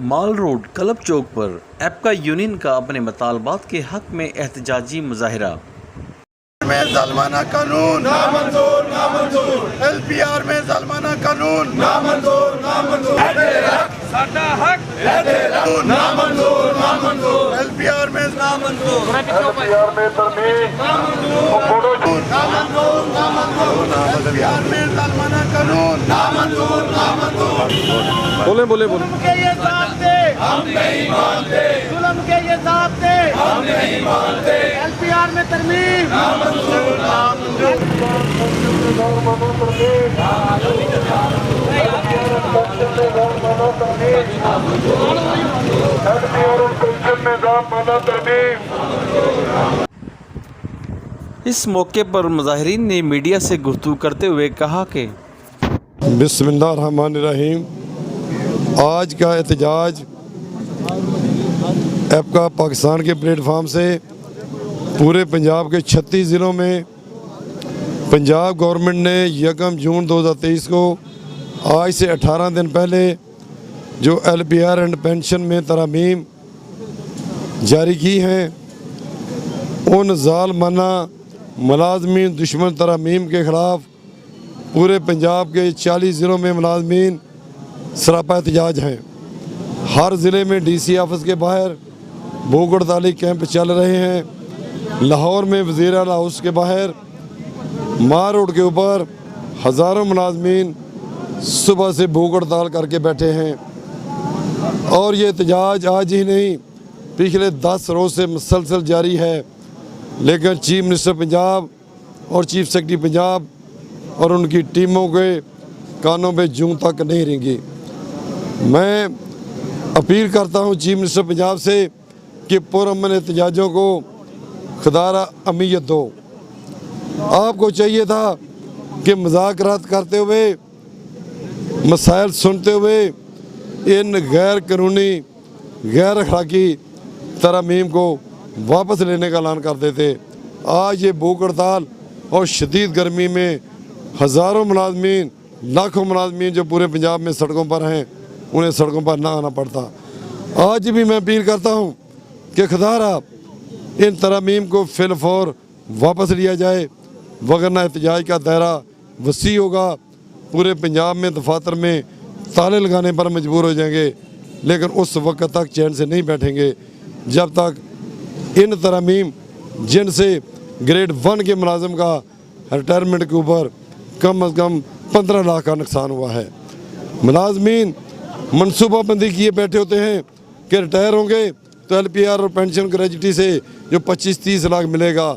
माल road club चौक पर एपका union का अपने मुतालबात के हक में एहतजाजी मुजाहिरा। में ज़ालिमाना कानून नामंजूर नामंजूर, LPR में ज़ालिमाना कानून नामंजूर नामंजूर, साडा हक नामंजूर नामंजूर, LPR में नामंजूर, LPR में तरमीम नामंजूर नामंजूर नामंजूर, LPR में ज़ालिमाना कानून नामंजूर नामंजूर। बोले बोले बोले के ये ज़ाब्ते हम नहीं मानते, जुल्म के ये ज़ाब्ते हम नहीं मानते, LPR में तरमीम नामंजूर नामंजूर। इस मौके पर मुजाहिरीन ने मीडिया से गुफ्तगू करते हुए कहा कि बिस्मिल्लाहिर्रहमानिर्रहीम, आज का एहतजाज एपका पाकिस्तान के प्लेटफार्म से पूरे पंजाब के 36 ज़िलों में पंजाब गवर्नमेंट ने 1 जून 2023 को आज से 18 दिन पहले जो LPR एंड पेंशन में तरमीम जारी की हैं, उन ज़ालिमाना मुलाज़मीन दुश्मन तरमीम के ख़िलाफ़ पूरे पंजाब के 40 ज़िलों में मुलाज़मीन सरापा एहतजाज हैं। हर ज़िले में DC ऑफिस के बाहर भूख हड़ताली कैंप चल रहे हैं। लाहौर में वज़ीर आला हाउस के बाहर मार रोड के ऊपर हज़ारों मुलाज़मीन सुबह से भूख हड़ताल करके बैठे हैं और ये एहतजाज आज ही नहीं पिछले 10 रोज़ से मुसलसल जारी है। लेकिन चीफ मिनिस्टर पंजाब और चीफ सेक्रेटरी पंजाब और उनकी टीमों के कानों पे जूं तक नहीं रेंगी। मैं अपील करता हूं चीफ मिनिस्टर पंजाब से कि पुरअमन एहतजाजों को खुदारा अहमियत दो। आपको चाहिए था कि मुज़ाकरात करते हुए मसाइल सुनते हुए इन गैर कानूनी गैर अखलाकी तरमीम को वापस लेने का ऐलान कर देते। आज ये भूख हड़ताल और शदीद गर्मी में हज़ारों मुलाज़मीन लाखों मुलाज़मीन जो पूरे पंजाब में सड़कों पर हैं, उन्हें सड़कों पर ना आना पड़ता। आज भी मैं अपील करता हूँ कि खुदारा इन तरमीम को फिलफौर वापस लिया जाए, वगरना एहतजाज का दायरा वसी होगा। पूरे पंजाब में दफातर में ताले लगाने पर मजबूर हो जाएंगे, लेकिन उस वक्त तक चैन से नहीं बैठेंगे जब तक इन तरमीम जिनसे ग्रेड 1 के मुलाजिम का रिटायरमेंट के ऊपर कम अज़ कम 15 लाख का नुकसान हुआ है। मुलाजमीन मनसूबाबंदी किए बैठे होते हैं कि रिटायर होंगे तो LPR और पेंशन ग्रेजुटी से जो 25-30 लाख मिलेगा,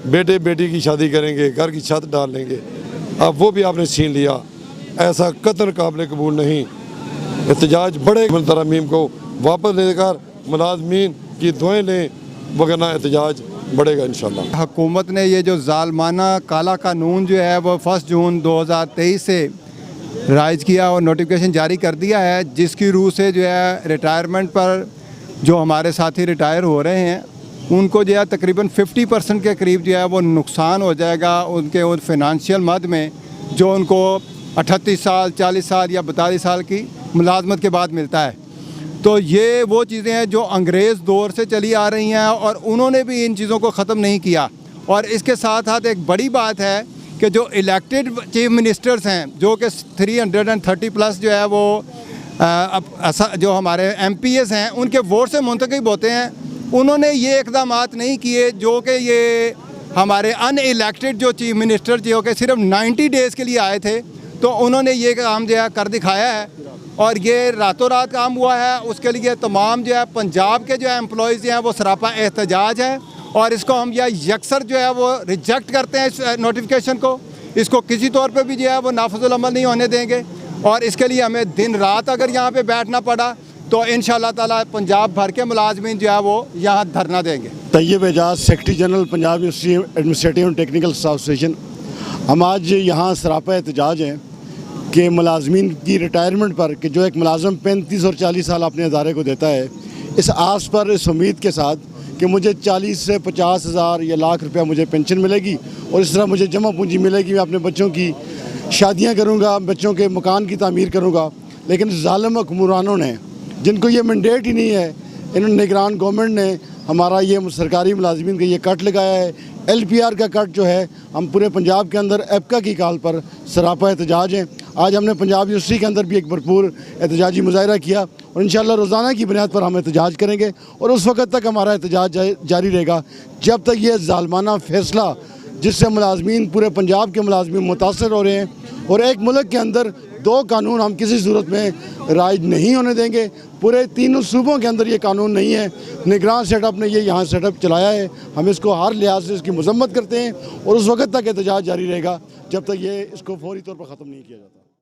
बेटे बेटी की शादी करेंगे, घर की छत डाल लेंगे। अब वो भी आपने छीन लिया। ऐसा कतई काबिल कबूल नहीं। एहतजाज बड़े तरमीम को वापस लेकर मुलाजमीन की दुआएं लें, वगरना एहतजाज बढ़ेगा इंशाल्लाह। हुकूमत ने ये जो ज़ालिमाना काला कानून जो है वो 1 जून 2023 से राइज किया और नोटिफिकेशन जारी कर दिया है, जिसकी रूह से जो है रिटायरमेंट पर जो हमारे साथी रिटायर हो रहे हैं उनको जो है तकरीबन 50% के करीब जो है वो नुकसान हो जाएगा उनके उन फिनंशियल मद में जो उनको 38 साल 40 साल या 42 साल की मुलाजमत के बाद मिलता है। तो ये वो चीज़ें हैं जो अंग्रेज़ दौर से चली आ रही हैं और उन्होंने भी इन चीज़ों को ख़त्म नहीं किया। और इसके साथ साथ एक बड़ी बात है कि जो इलेक्टेड चीफ मिनिस्टर्स हैं, जो कि 330 प्लस जो है वो जो हमारे MPs हैं उनके वोट से मुंतखब होते हैं, उन्होंने ये इक़दाम नहीं किए जो कि ये हमारे अनइलेक्टेड जो चीफ मिनिस्टर जो कि सिर्फ 90 डेज़ के लिए आए थे, तो उन्होंने ये काम जो है कर दिखाया है और ये रातों रात काम हुआ है। उसके लिए तमाम जो है पंजाब के जो है एम्प्लॉयज़ हैं वो सरापा एहतजाज है और इसको हम यह यकसर जो है वो रिजेक्ट करते हैं। इस नोटिफिकेशन को, इसको किसी तौर पे भी जो है वो नाफिजुल अमल नहीं होने देंगे और इसके लिए हमें दिन रात अगर यहाँ पे बैठना पड़ा तो इंशाअल्लाह ताला पंजाब भर के मुलाजमीन जो है वो यहाँ धरना देंगे। Tayyab Ejaz, secretary general Punjab University Administrative and Technical Association. हम आज यहाँ सरापा एहतजाज हैं कि मुलाजमीन की रिटायरमेंट पर कि जो एक मुलाजम 35 और 40 साल अपने अदारे को देता है, इस आस पर, इस उम्मीद के साथ कि मुझे 40 से 50 हज़ार या लाख रुपया मुझे पेंशन मिलेगी और इस तरह मुझे जमा पूंजी मिलेगी, मैं अपने बच्चों की शादियां करूंगा, बच्चों के मकान की तामीर करूंगा। लेकिन ज़ालिम हुक्मरानों ने जिनको ये मैंडेट ही नहीं है, इन्होंने निगरान गवर्नमेंट ने हमारा ये सरकारी मुलाजमीन का ये कट लगाया है। LPR का कट जो है, हम पूरे पंजाब के अंदर एपका की कॉल पर सरापा एहतजाज हैं। आज हमने पंजाब यूनिवर्सिटी के अंदर भी एक भरपूर एहतजाजी मुजाहरा किया और इंशाल्लाह रोज़ाना की बुनियाद पर हम एहतजाज करेंगे और उस वक्त तक हमारा एहतजाज जारी रहेगा जब तक ये ज़ालमाना फ़ैसला जिससे मुलाजमीन पूरे पंजाब के मुलाजमीन मुतासर हो रहे हैं और एक मुल्क के अंदर 2 कानून हम किसी सूरत में राइज नहीं होने देंगे। पूरे 3 सूबों के अंदर ये कानून नहीं है। निगरान सेटअप ने ये यहाँ सेटअप चलाया है, हम इसको हर लिहाज से इसकी मजम्मत करते हैं और उस वक्त तक एहतजाज जारी रहेगा जब तक ये इसको फौरी तौर पर ख़त्म नहीं किया जाता।